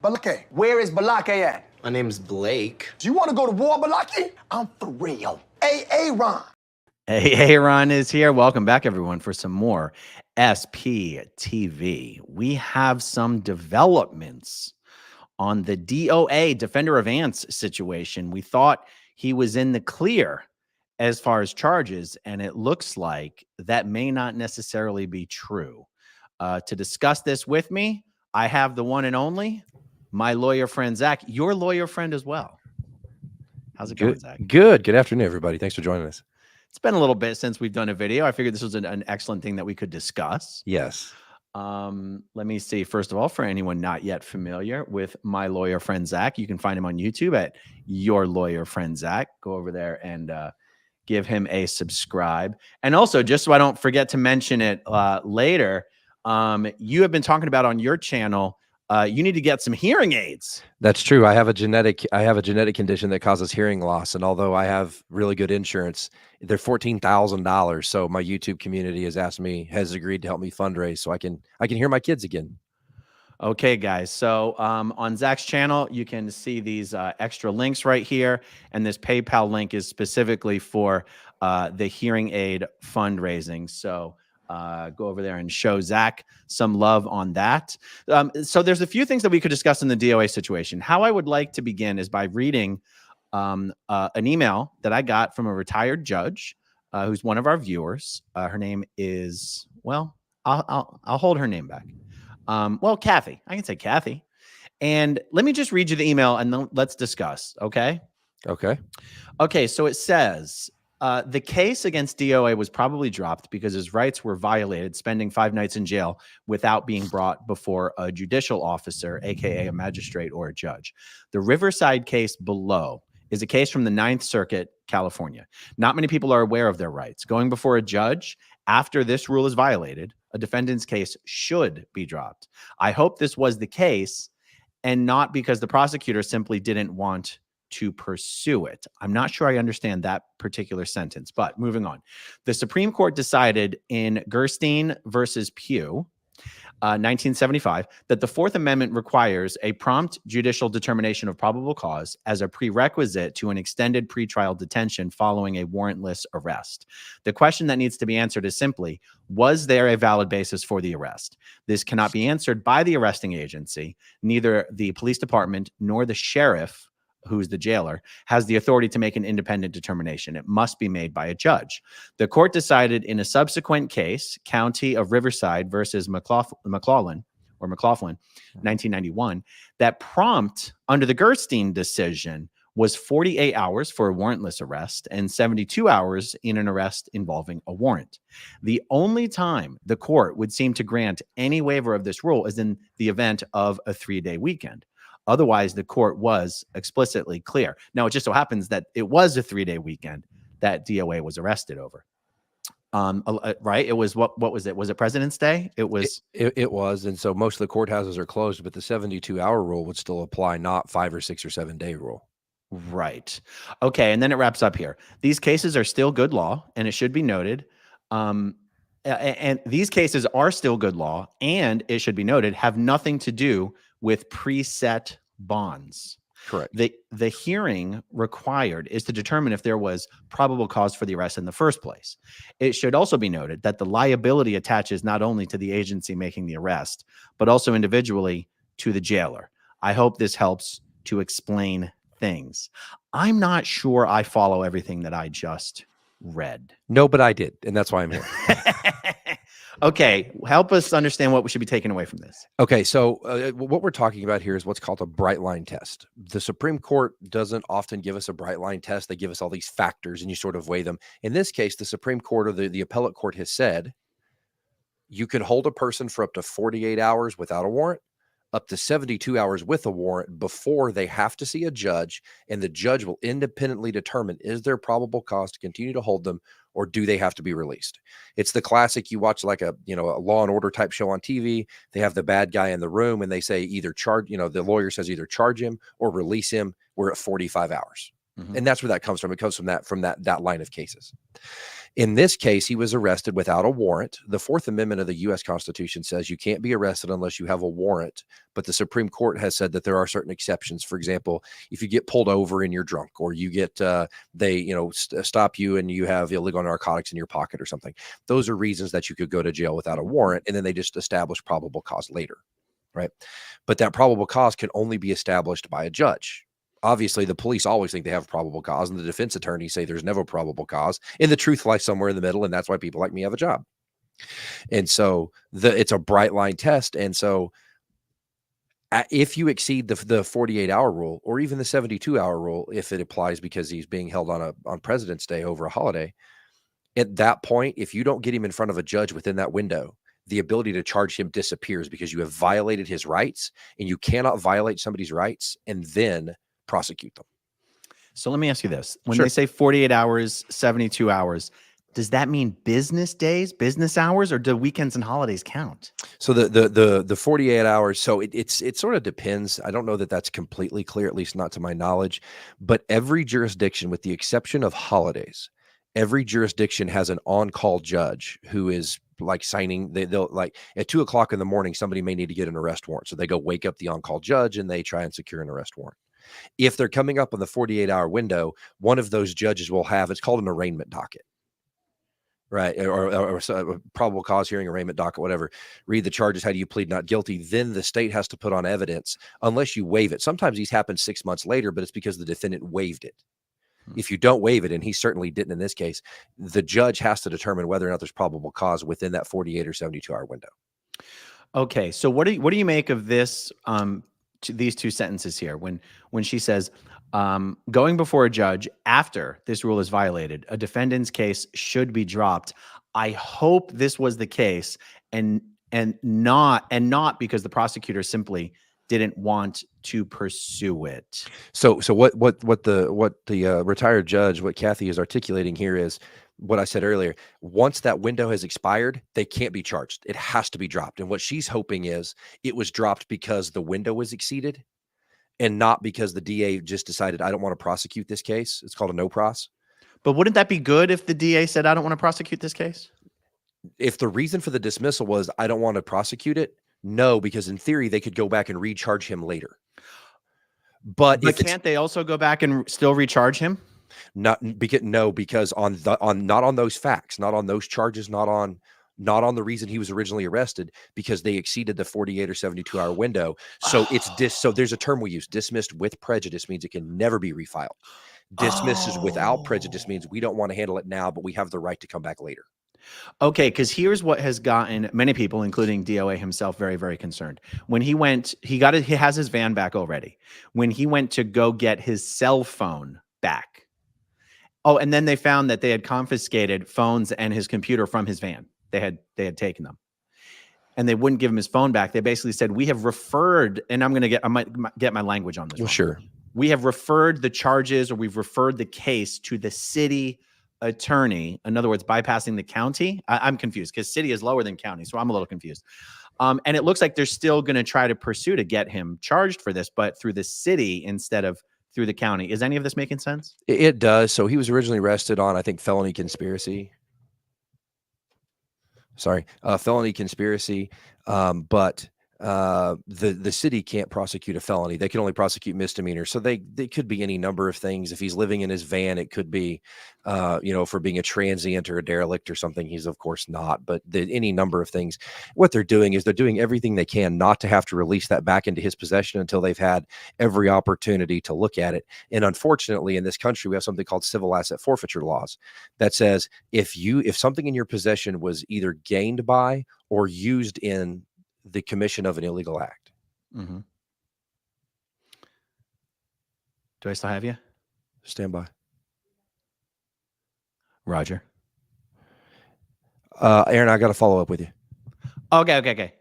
Balake, where is Balake at? My name's Blake. Do you want to go to war, Balake? I'm for real. Hey, Ron. Hey, Ron is here. Welcome back, everyone, for some more SPTV. We have some developments on the DOA, Defender of Ants situation. We thought he was in the clear as far as charges, and it looks like that may not necessarily be true. To discuss this with me, I have the one and only, my lawyer friend, Zach, your lawyer friend as well. How's it going, Zach? Good. Good afternoon, everybody. Thanks for joining us. It's been a little bit since we've done a video. I figured this was an excellent thing that we could discuss. Yes. Let me see. First of all, for anyone not yet familiar with my lawyer friend, Zach, you can find him on YouTube at Your Lawyer Friend Zach. Go over there and give him a subscribe. And also, just so I don't forget to mention it later, you have been talking about on your channel, you need to get some hearing aids. That's true. I have a genetic condition that causes hearing loss. And although I have really good insurance, they're $14,000. So my YouTube community has agreed to help me fundraise so I can hear my kids again. Okay, guys. So on Zach's channel, you can see these extra links right here. And this PayPal link is specifically for the hearing aid fundraising. So go over there and show Zach some love on that. So there's a few things that we could discuss in the DOA situation. How I would like to begin is by reading an email that I got from a retired judge who's one of our viewers. Her name is, well, I'll hold her name back. Well, Kathy. I can say Kathy. And let me just read you the email and then let's discuss, okay? Okay. Okay, so it says, the case against DOA was probably dropped because his rights were violated, spending 5 nights in jail without being brought before a judicial officer, aka a magistrate or a judge. The Riverside case below is a case from the 9th Circuit, California. Not many people are aware of their rights. Going before a judge after this rule is violated, a defendant's case should be dropped. I hope this was the case and not because the prosecutor simply didn't want to pursue it. I'm not sure I understand that particular sentence, but moving on. The Supreme Court decided in Gerstein versus Pugh, 1975, that the Fourth Amendment requires a prompt judicial determination of probable cause as a prerequisite to an extended pretrial detention following a warrantless arrest. The question that needs to be answered is simply, was there a valid basis for the arrest? This cannot be answered by the arresting agency. Neither the police department nor the sheriff, who's the jailer, has the authority to make an independent determination. It must be made by a judge. The court decided in a subsequent case, County of Riverside versus McLaughlin, 1991, that prompt under the Gerstein decision was 48 hours for a warrantless arrest and 72 hours in an arrest involving a warrant. The only time the court would seem to grant any waiver of this rule is in the event of a 3-day weekend. Otherwise, the court was explicitly clear. Now, it just so happens that it was a 3-day weekend that DOA was arrested over. Right? It was, what was it? Was it President's Day? It was. It was. And so most of the courthouses are closed, but the 72-hour rule would still apply, not 5 or 6 or 7 day rule. Right. Okay. And then it wraps up here. These cases are still good law, and it should be noted. And these cases are still good law, and it should be noted, have nothing to do with preset bonds. Correct. The hearing required is to determine if there was probable cause for the arrest in the first place. It should also be noted that the liability attaches not only to the agency making the arrest, but also individually to the jailer. I hope this helps to explain things. I'm not sure I follow everything that I just read. No, but I did, and that's why I'm here. Okay, help us understand what we should be taking away from this. Okay, so what we're talking about here is what's called a bright line test. The Supreme Court doesn't often give us a bright line test. They give us all these factors, and you sort of weigh them. In this case, the Supreme Court or the appellate court has said you can hold a person for up to 48 hours without a warrant, up to 72 hours with a warrant before they have to see a judge, and the judge will independently determine, is there probable cause to continue to hold them, or do they have to be released? It's the classic, you watch like a Law and Order type show on TV. They have the bad guy in the room and they say either charge, the lawyer says either charge him or release him. We're at 45 hours. And that's where that comes from. It comes from that line of cases. In this case, he was arrested without a warrant. The Fourth Amendment of the U.S. Constitution says you can't be arrested unless you have a warrant. But the Supreme Court has said that there are certain exceptions. For example, if you get pulled over and you're drunk, or you get stop you and you have illegal narcotics in your pocket or something, those are reasons that you could go to jail without a warrant. And then they just establish probable cause later, right? But that probable cause can only be established by a judge. Obviously, the police always think they have probable cause, and the defense attorneys say there's never probable cause, and the truth lies somewhere in the middle, and that's why people like me have a job. And so it's a bright line test. And so if you exceed the 48-hour rule, or even the 72-hour rule, if it applies because he's being held on President's Day over a holiday, at that point, if you don't get him in front of a judge within that window, the ability to charge him disappears, because you have violated his rights, and you cannot violate somebody's rights and then prosecute them. So let me ask you this. When Sure. they say 48 hours, 72 hours, does that mean business days, business hours, or do weekends and holidays count? So the 48 hours, so it sort of depends. I don't know that that's completely clear, at least not to my knowledge, but every jurisdiction, with the exception of holidays, every jurisdiction has an on-call judge who is like signing. They'll like at 2 o'clock in the morning, somebody may need to get an arrest warrant. So they go wake up the on-call judge and they try and secure an arrest warrant. If they're coming up on the 48-hour window, one of those judges will have, it's called an arraignment docket, right? Or a probable cause hearing, arraignment docket, whatever. Read the charges. How do you plead not guilty? Then the state has to put on evidence, unless you waive it. Sometimes these happen 6 months later, but it's because the defendant waived it. If you don't waive it, and he certainly didn't in this case, the judge has to determine whether or not there's probable cause within that 48 or 72-hour window. Okay, so what do you make of this? These two sentences here, when she says, going before a judge after this rule is violated, a defendant's case should be dropped. I hope this was the case, and not because the prosecutor simply didn't want to pursue it. So what the retired judge, what Kathy is articulating here is what I said earlier. Once that window has expired, they can't be charged. It has to be dropped. And what she's hoping is it was dropped because the window was exceeded, and not because the DA just decided, I don't want to prosecute this case. It's called a no pros. But wouldn't that be good if the DA said, I don't want to prosecute this case? If the reason for the dismissal was, I don't want to prosecute it, no, because in theory, they could go back and recharge him later. But can't they also go back and still recharge him? Because not on those facts, not on those charges, not on the reason he was originally arrested, because they exceeded the 48 or 72-hour window. So so there's a term we use: dismissed with prejudice means it can never be refiled. Dismissed without prejudice means we don't want to handle it now, but we have the right to come back later. Okay, because here's what has gotten many people, including DOA himself, very, very concerned. When he went, he has his van back already. When he went to go get his cell phone back. Oh, and then they found that they had confiscated phones and his computer from his van. They had taken them, and they wouldn't give him his phone back. They basically said, we have referred, and I might get my language on this. Well, sure. We have referred the charges, or we've referred the case to the city attorney. In other words, bypassing the county. I'm confused because city is lower than county. So I'm a little confused. And it looks like they're still going to try to pursue to get him charged for this, but through the city instead of through the county. Is any of this making sense? It does. So he was originally arrested on, I think, felony conspiracy. Felony conspiracy. But the city can't prosecute a felony. They can only prosecute misdemeanors. So they could be any number of things. If he's living in his van, it could be, for being a transient or a derelict or something. He's of course not, but any number of things. What they're doing is they're doing everything they can not to have to release that back into his possession until they've had every opportunity to look at it. And unfortunately, in this country, we have something called civil asset forfeiture laws that says if something in your possession was either gained by or used in the commission of an illegal act. Mm-hmm. Do I still have you? Stand by. Roger. Aaron, I got to follow up with you. Okay.